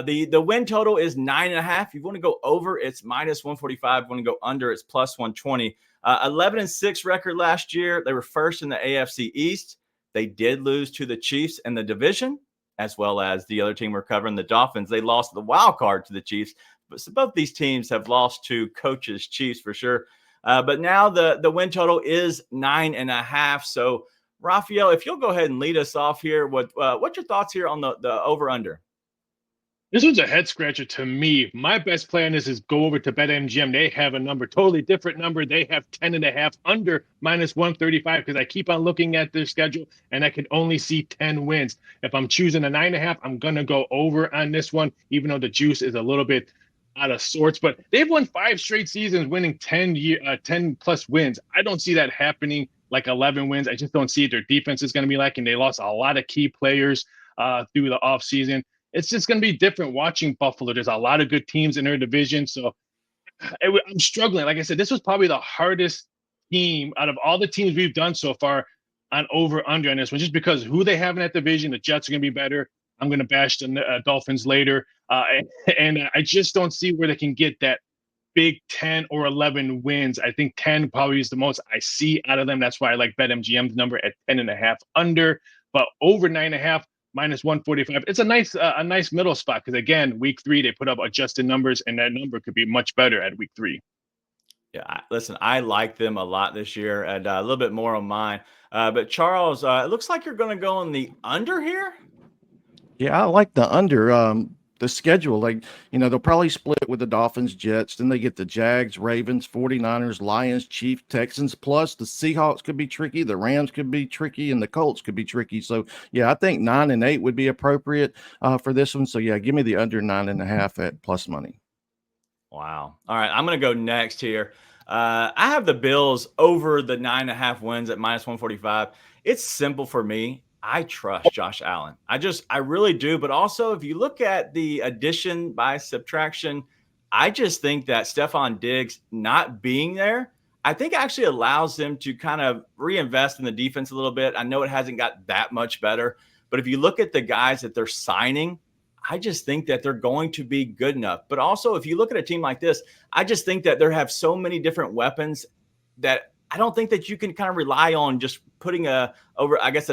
The win total is 9.5. If you want to go over, it's minus 145. If you want to go under, it's plus 120. 11-6 record last year. They were first in the AFC East. They did lose to the Chiefs in the division, as well as the other team we're covering, the Dolphins. They lost the wild card to the Chiefs. But so both these teams have lost to coaches, Chiefs for sure. But now the win total is 9.5. So, Raphael, if you'll go ahead and lead us off here, what's your thoughts here on the over-under? This one's a head scratcher to me. My best play on this is go over to BetMGM. They have a number, totally different number. They have 10.5 under minus 135 because I keep on looking at their schedule and I can only see 10 wins. If I'm choosing a 9.5, I'm going to go over on this one, even though the juice is a little bit out of sorts. But they've won 5 straight seasons, winning 10 plus wins. I don't see that happening like 11 wins. I just don't see it. Their defense is going to be lacking. They lost a lot of key players through the offseason. It's just going to be different watching Buffalo. There's a lot of good teams in their division. So I'm struggling. Like I said, this was probably the hardest team out of all the teams we've done so far on over-under on this one, just because who they have in that division. The Jets are going to be better. I'm going to bash the Dolphins later. And I just don't see where they can get that big 10 or 11 wins. I think 10 probably is the most I see out of them. That's why I like BetMGM's number at 10.5 under, but over 9.5. minus 145. It's a nice middle spot because, again, week 3, they put up adjusted numbers, and that number could be much better at week 3. Yeah, listen, I like them a lot this year, and a little bit more on mine. But, Charles, it looks like you're going to go on the under here? Yeah, I like the under. The schedule, they'll probably split with the Dolphins, Jets. Then they get the Jags, Ravens, 49ers, Lions, Chiefs, Texans. Plus, the Seahawks could be tricky. The Rams could be tricky, and the Colts could be tricky. So, yeah, I think 9 and 8 would be appropriate for this one. So, yeah, give me the under 9.5 at plus money. Wow. All right, I'm going to go next here. I have the Bills over the 9.5 wins at minus 145. It's simple for me. I trust Josh Allen. I really do. But also, if you look at the addition by subtraction, I just think that Stephon Diggs not being there, I think actually allows them to kind of reinvest in the defense a little bit. I know it hasn't got that much better, but if you look at the guys that they're signing, I just think that they're going to be good enough. But also, if you look at a team like this, I just think that they have so many different weapons that I don't think that you can kind of rely on just putting a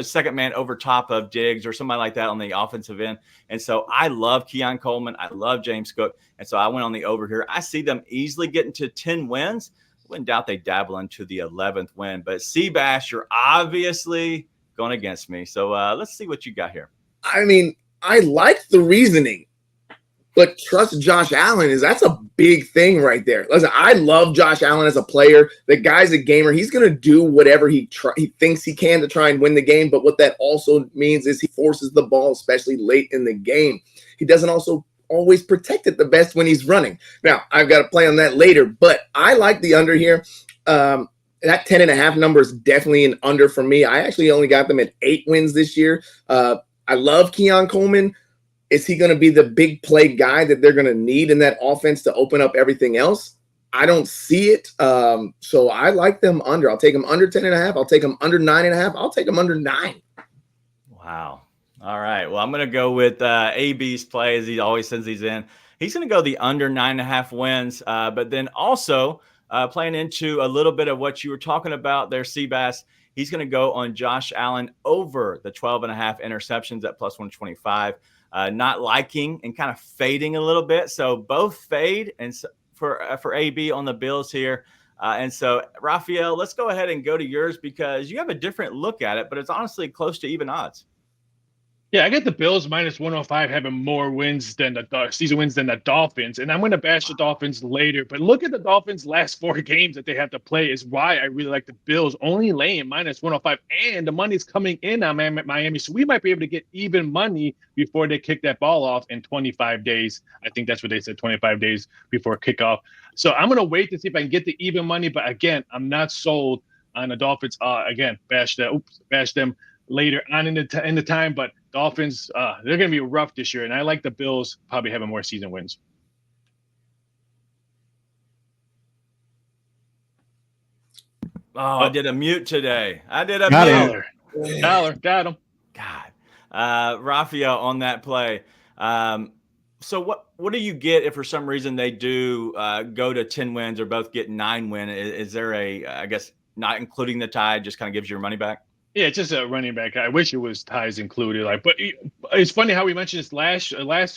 second man over top of Diggs or somebody like that on the offensive end. And so I love Keon Coleman. I love James Cook. And so I went on the over here. I see them easily getting to 10 wins. I wouldn't doubt they dabble into the 11th win. But Seabass, you're obviously going against me. So let's see what you got here. I mean, I like the reasoning. But trust Josh Allen that's a big thing right there. Listen, I love Josh Allen as a player. The guy's a gamer. He's going to do whatever he thinks he can to try and win the game. But what that also means is he forces the ball, especially late in the game. He doesn't also always protect it the best when he's running. Now, I've got to play on that later. But I like the under here. That 10.5 number is definitely an under for me. I actually only got them at 8 wins this year. I love Keon Coleman. Is he going to be the big play guy that they're going to need in that offense to open up everything else? I don't see it. So I like them under. I'll take them under 10.5. I'll take them under 9.5. I'll take them under 9. Wow. All right. Well, I'm going to go with AB's play as he always sends these in. He's going to go the under 9.5 wins. But then also playing into a little bit of what you were talking about there, Seabass, he's going to go on Josh Allen over the 12.5 interceptions at plus 125. Not liking and kind of fading a little bit. So both fade and for AB on the Bills here. And so, Raphael, let's go ahead and go to yours because you have a different look at it, but it's honestly close to even odds. Yeah, I get the Bills minus 105 having more wins than the season wins than the Dolphins. And I'm going to bash the Dolphins later. But look at the Dolphins' last 4 games that they have to play is why I really like the Bills only laying minus 105. And the money's coming in on Miami. So we might be able to get even money before they kick that ball off in 25 days. I think that's what they said, 25 days before kickoff. So I'm going to wait to see if I can get the even money. But again, I'm not sold on the Dolphins. Again, bash them later on in the time. But Dolphins, they're going to be rough this year, and I like the Bills probably having more season wins. Oh, I did a mute today. Got him. God. Raphael on that play. So what do you get if for some reason they do go to 10 wins or both get 9 win? Is there I guess not including the tie just kind of gives you your money back? Yeah, it's just a running back. I wish it was ties included. But it's funny how we mentioned this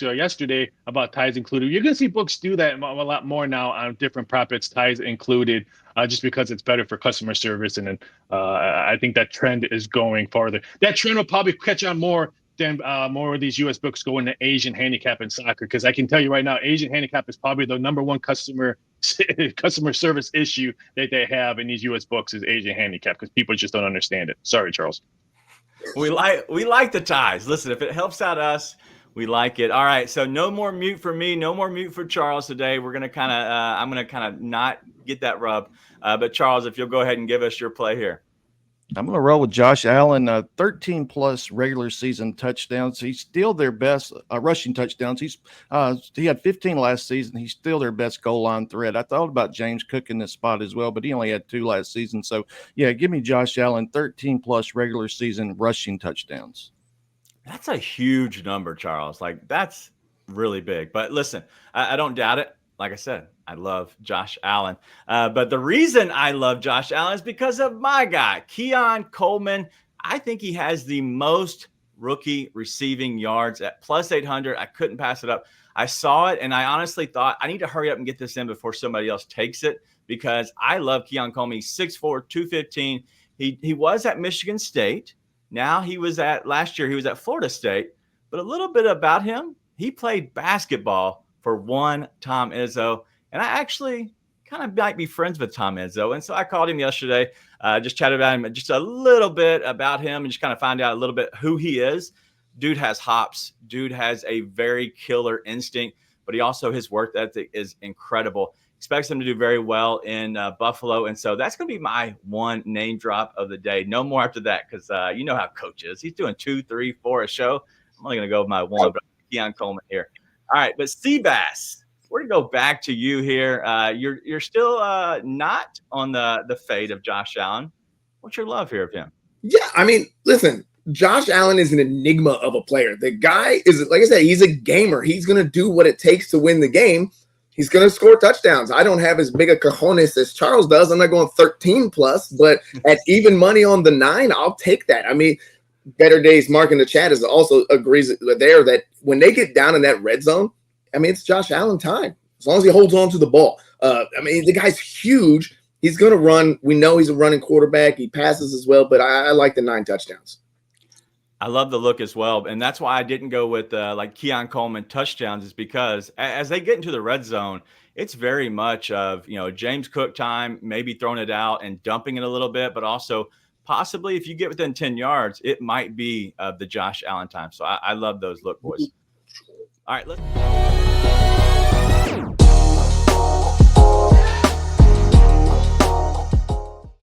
yesterday about ties included. You're gonna see books do that a lot more now on different profits, ties included, just because it's better for customer service. And then I think that trend is going farther. That trend will probably catch on more than more of these U.S. books go into Asian handicap and soccer. Because I can tell you right now, Asian handicap is probably the number one customer service issue that they have in these U.S. books is Asian handicap because people just don't understand it. Sorry, Charles. We like the ties. Listen, if it helps out us, we like it. All right, so no more mute for me, no more mute for Charles today. We're gonna kind of I'm gonna kind of not get that rub, but Charles, if you'll go ahead and give us your play here. I'm going to roll with Josh Allen, 13 plus regular season touchdowns. He's still their best rushing touchdowns. He had 15 last season. He's still their best goal line threat. I thought about James Cook in this spot as well, but he only had 2 last season. So yeah, give me Josh Allen, 13 plus regular season rushing touchdowns. That's a huge number, Charles. Like that's really big. But listen, I don't doubt it. Like I said, I love Josh Allen. But the reason I love Josh Allen is because of my guy, Keon Coleman. I think he has the most rookie receiving yards at plus 800. I couldn't pass it up. I saw it, and I honestly thought I need to hurry up and get this in before somebody else takes it because I love Keon Coleman. He's 6'4", 215. He was at Michigan State. Now last year he was at Florida State. But a little bit about him, he played basketball for one Tom Izzo. And I actually kind of might be friends with Tom Izzo. And so I called him yesterday, just chatted about him, just a little bit about him and just kind of find out a little bit who he is. Dude has hops. Dude has a very killer instinct, but his work ethic is incredible. Expects him to do very well in Buffalo. And so that's going to be my one name drop of the day. No more after that because you know how coach is. He's doing 2, 3, 4 a show. I'm only going to go with my one, but Keon Coleman here. All right, but Seabass, we're gonna go back to you here. You're still not on the fade of Josh Allen. What's your love here of him? Yeah, I mean, listen, Josh Allen is an enigma of a player. The guy is, like I said, he's a gamer. He's gonna do what it takes to win the game. He's gonna score touchdowns. I don't have as big a cojones as Charles does. I'm not going 13 plus, but at even money on the 9, I'll take that. I mean, Better Days Mark in the chat is also agrees there that when they get down in that red zone, I mean, it's Josh Allen time as long as he holds on to the ball. I mean, the guy's huge. He's going to run. We know he's a running quarterback. He passes as well, but I like the 9 touchdowns. I love the look as well. And that's why I didn't go with like Keon Coleman touchdowns is because as they get into the red zone, it's very much of, James Cook time, maybe throwing it out and dumping it a little bit, but also possibly if you get within 10 yards, it might be the Josh Allen time. So I love those look, boys. All right, let's